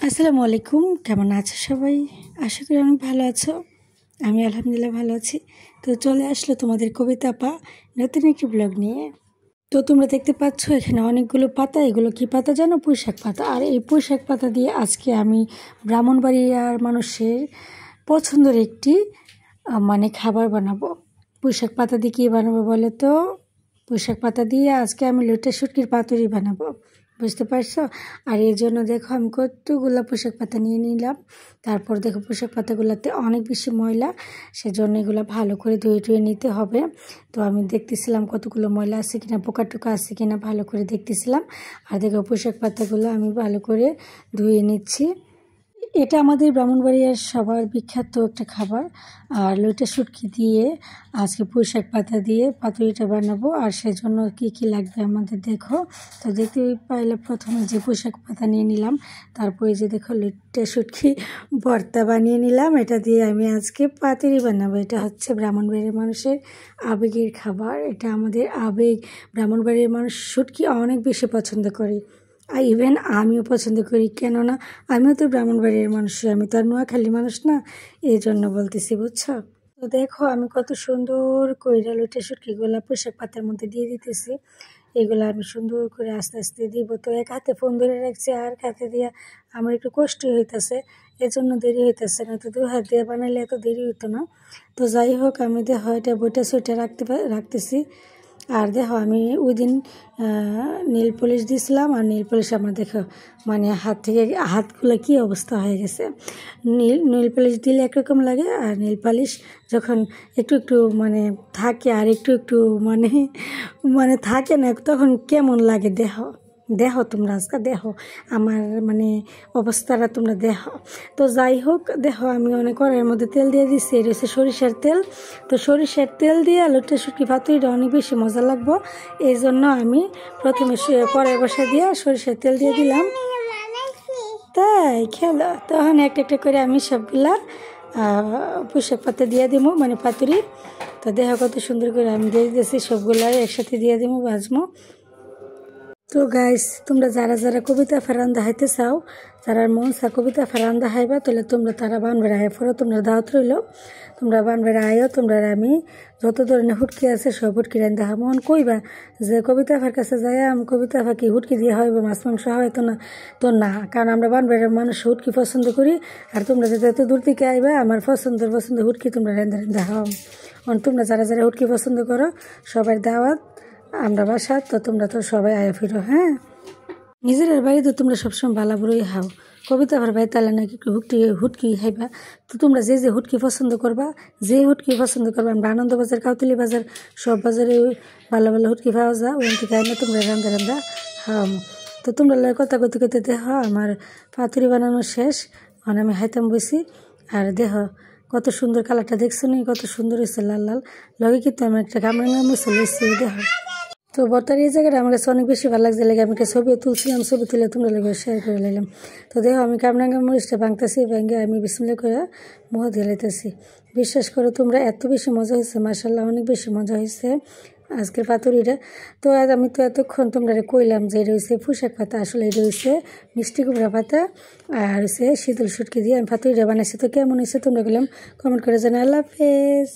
আসসালামু আলাইকুম, কেমন আছো সবাই? আশা করি অনেক ভালো আছো। আমি আলহামদুলিল্লাহ ভালো আছি। তো চলে আসলো তোমাদের কবিতা আপা নতুন একটি ব্লগ নিয়ে। তো তোমরা দেখতে পাচ্ছ এখানে অনেকগুলো পাতা। এগুলো কি পাতা জানো? পুঁইশাক পাতা। আর এই পুঁইশাক পাতা দিয়ে আজকে আমি ব্রাহ্মণবাড়িয়ার মানুষের পছন্দের একটি খাবার বানাবো। পুঁইশাক পাতা দিয়ে কী বানাবো বলে তো? পুঁইশাক পাতা দিয়ে আজকে আমি লইট্টা শুটকির পাতুরি বানাবো, বুঝতে পারছো? আর এর জন্য দেখো আমি কতগুলো পুঁইশাক পাতা নিয়ে নিলাম। তারপর দেখো পুঁইশাক পাতাগুলোতে অনেক বেশি ময়লা, সেজন্য এগুলো ভালো করে ধুয়ে নিতে হবে। তো আমি দেখতেছিলাম কতগুলো ময়লা আছে কিনা, পোকা টোকা আছে কিনা ভালো করে দেখতেছিলাম। আর দেখো পুঁইশাক পাতাগুলো আমি ভালো করে ধুয়ে নিচ্ছি। এটা আমাদের ব্রাহ্মণবাড়িয়ার সবার বিখ্যাত একটা খাবার। আর লইট্টা শুটকি দিয়ে আজকে পুঁইশাক পাতা দিয়ে পাতুরিটা বানাবো। আর সেজন্য কি কি লাগবে আমাদের দেখো। তো দেখতে পাইলে প্রথমে যে পুঁইশাক পাতা নিয়ে নিলাম, তারপরে যে দেখো লইট্টা শুটকি ভর্তা বানিয়ে নিলাম। এটা দিয়ে আমি আজকে পাতুরি বানাবো। এটা হচ্ছে ব্রাহ্মণবাড়িয়ার মানুষের আবেগের খাবার। এটা আমাদের আবেগ। ব্রাহ্মণবাড়িয়ার মানুষ শুটকি অনেক বেশি পছন্দ করে। আর ইভেন আমিও পছন্দ করি, কেননা আমিও তো ব্রাহ্মণবাড়িয়ার মানুষ, আমি তো আর নোয়াখালী মানুষ না, এই জন্য বলতেছি, বুঝছো? তো দেখো আমি কত সুন্দর করে লইট্টা শুটকিগুলো পুঁইশাক পাতার মধ্যে দিয়ে দিতেছি। এগুলো আমি সুন্দর করে আস্তে আস্তে দিব। তো এক হাতে ফোন ধরে রাখছি, আর হাতে দিয়ে আমার একটু কষ্টই হইতেছে, এজন্য দেরি হইতেছে না। তো 2 হাত দিয়ে বানালে এত দেরি হইতো না। তো যাই হোক, আমি দেখো এটা বইটা সুইটা রাখতেছি। আর দেখো আমি ওই দিন নীল পলিশ দিয়েছিলাম, আর নীল পলিশ আমার দেখো হাত থেকে হাতগুলো কী অবস্থা হয়ে গেছে। নীল পলিশ দিলে একরকম লাগে, আর নীল পলিশ যখন একটু একটু থাকে আর একটু একটু থাকে না, তখন কেমন লাগে দেখো তোমরা আজকে দেখো আমার অবস্থাটা তোমরা দেখো। তো যাই হোক, দেখো আমি অনেক কড়াইয়ের মধ্যে তেল দিয়ে দিচ্ছি। এটা হচ্ছে সরিষার তেল। তো সরিষার তেল দিয়ে লইট্টা শুটকি পাতুরিটা অনেক বেশি মজা লাগবো। এই জন্য আমি প্রথমে কড়াই বসা দিয়ে সরিষার তেল দিয়ে দিলাম। তাই খেলো তখন একটা একটা করে আমি সবগুলা পুঁইশাক পাতা দিয়ে দিব, পাতুরি। তো দেখো কত সুন্দর করে আমি দিয়ে দিতেছি, সবগুলা একসাথে দিয়ে দিব, ভাজবো। তো গাইস, তোমরা যারা যারা কবিতা ফারান্দা হাইতে চাও, যারা মন চা কবিতা ফারান্দা হাইবা, তাহলে তোমরা তারা বানবেড়া হাই ফোরো, তোমরা দাওয়াত রইল, তোমরা বানবেড়া আয়ো। তোমরা আমি যত ধরনের হুটকি আছে সব হুটকি রান্দা হা মন কইবা যে কবিতা ফার কাছে যাই আমি কবিতা ফাঁকি হুটকি দিয়ে হয় বা মাছ মাংস হয়তো না। তো না, কারণ আমরা বানবেড়ার মানুষ হুটকি পছন্দ করি। আর তোমরা যদি এত দূর থেকে আইবা, আমার পছন্দ হুটকি তোমরা রান্দা হাও। তোমরা যারা যারা হুটকি পছন্দ করো সবার দাওয়াত আমরা বাসা। তো তোমরা তো সবাই আয়া ফিরো। হ্যাঁ, নিজের বাড়িতে তোমরা সবসময় বালা বুড়োই হাও, কবিতা ভার ভাই তাহলে নাকি হুটকি খাইবা। তো তোমরা যে যে হুটকি পছন্দ করবা, আমরা আনন্দবাজার, কাউতলি বাজার, সব বাজারে ভালো ভালো হুটকি পাওয়া যায়। ওখান থেকে আইনা তোমরা রান্দা খাওয়াম। তো তোমরা কথা কইতে কইতে দেখো আমার পাতুরি বানানো শেষ, আমি হাইতাম বসি। আর দেখো কত সুন্দর কালারটা, দেখছো নি কত সুন্দর হয়েছে, লাল লাল লগে। কিন্তু আমি একটা কামড়া চলে এসেছি, দেখো। তো বর্তার এই জায়গাটা আমার কাছে অনেক বেশি ভালো লাগছে, লেগে আমি একটা ছবিও তুলছিলাম, ছবি তুলে তোমরা লেগে শেয়ার করে নিলাম। তো দেখো আমি কামরাঙ্গা মরিচটা ভাঙতেছি, ভেঙে আমি বিসমিল্লাহ করে মুখ দিয়ে লাইতেছি। বিশ্বাস করো তোমরা, এত বেশি মজা হয়েছে, মাশাআল্লাহ অনেক বেশি মজা হয়েছে আজকের পাতুরিটা। তো আমি তো এতক্ষণ তোমরা কইলাম যে এটা হচ্ছে পুঁইশাক পাতা, আসলে এটা হচ্ছে মিষ্টি কুমড়া পাতা আর হচ্ছে শীতল শুটকি দিয়ে আমি পাতুরিটা বানাইছি। তো কেমন হয়েছে তোমরা বললাম কমেন্ট করে জানাই। আল্লাহ হাফেজ।